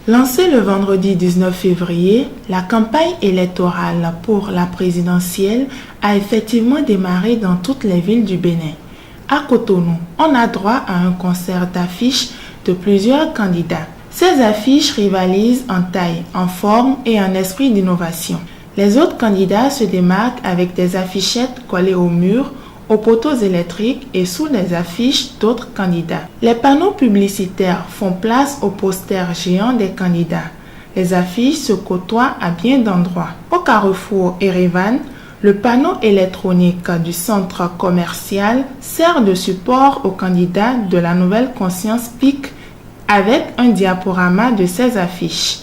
Lancée le vendredi 19 février, la campagne électorale pour la présidentielle a effectivement démarré dans toutes les villes du Bénin. À Cotonou, on a droit à un concert d'affiches de plusieurs candidats. Ces affiches rivalisent en taille, en forme et en esprit d'innovation. Les autres candidats se démarquent avec des affichettes collées au mur, aux poteaux électriques et sous les affiches d'autres candidats. Les panneaux publicitaires font place aux posters géants des candidats. Les affiches se côtoient à bien d'endroits. Au carrefour Erevan, le panneau électronique du centre commercial sert de support aux candidats de la nouvelle conscience PIC avec un diaporama de ces affiches.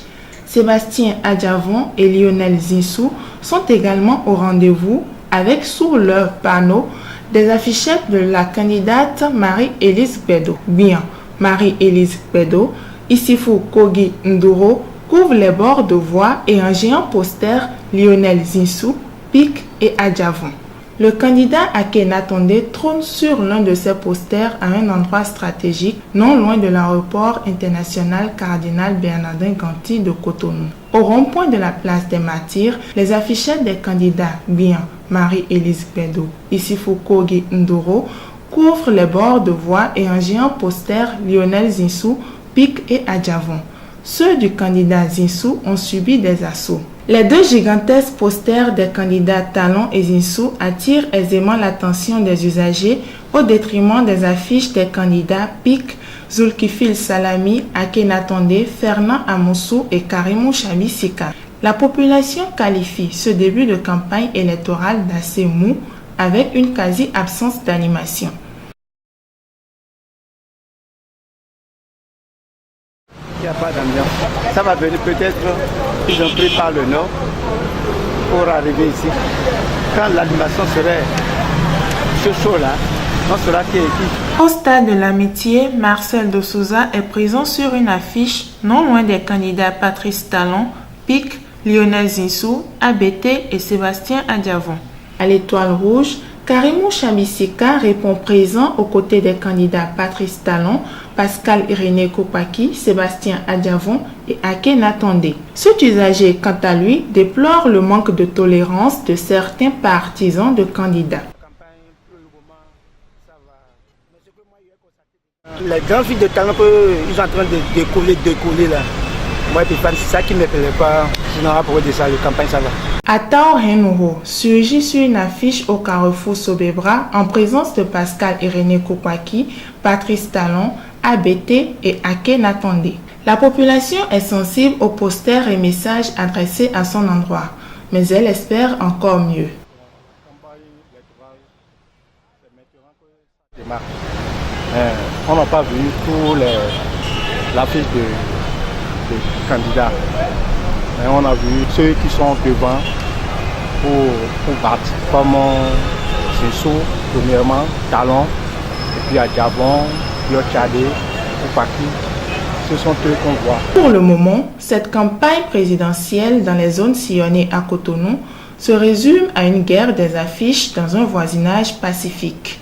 Sébastien Adjavon et Lionel Zinsou sont également au rendez-vous avec sous leur panneau des affichettes de la candidate Marie-Élise Bedo. Bien, Marie-Élise Bedo, Issifou Kogi Nduro couvre les bords de voie et un géant poster Lionel Zinsou, PIC et Adjavon. Le candidat Akena Tondé trône sur l'un de ses posters à un endroit stratégique non loin de l'aéroport international Cardinal Bernardin Ganti de Cotonou. Au rond-point de la place des Martyrs, les affichettes des candidats bien Marie-Élise Bedo, Issifou Kogi Nduro couvrent les bords de voie et un géant poster Lionel Zinsou, PIC et Adjavon. Ceux du candidat Zinsou ont subi des assauts. Les deux gigantesques posters des candidats Talon et Zinsou attirent aisément l'attention des usagers au détriment des affiches des candidats PIC, Zulkifil Salami, Akena Tondé, Fernand Amoussou et Karimou Chabi Sika. La population qualifie ce début de campagne électorale d'assez mou avec une quasi-absence d'animation. Il n'y a pas d'ambiance. Ça va venir peut-être, ils ont pris par le nord pour arriver ici. Quand l'animation serait chaud là, on saura qui est qui. Au stade de l'amitié, Marcel de Souza est présent sur une affiche non loin des candidats Patrice Talon, PIC, Lionel Zinsou, ABT et Sébastien Adjavon. À l'Étoile Rouge, Karimou Chambissika répond présent aux côtés des candidats Patrice Talon, Pascal Irénée Kopaki, Sébastien Adjavon et Akena Tondé. Cet usager, quant à lui, déplore le manque de tolérance de certains partisans de candidats. Les grandes filles de talent, ils sont en train de décoller là. Moi, c'est ça qui ne me plaît pas. Sinon, à propos de ça, la campagne, ça va. Atao Renouho surgit sur une affiche au carrefour Sobebra en présence de Pascal Irénée Kopaki, Patrice Talon, ABT et Akena Tondé. La population est sensible aux posters et messages adressés à son endroit, mais elle espère encore mieux. On n'a pas vu tous l'affiche de candidats. Mais on a vu ceux qui sont devant pour battre, comme Zinsou, premièrement, Talon, et puis Adjavon, Yochadé, Kopaki. Ce sont eux qu'on voit. Pour le moment, cette campagne présidentielle dans les zones sillonnées à Cotonou se résume à une guerre des affiches dans un voisinage pacifique.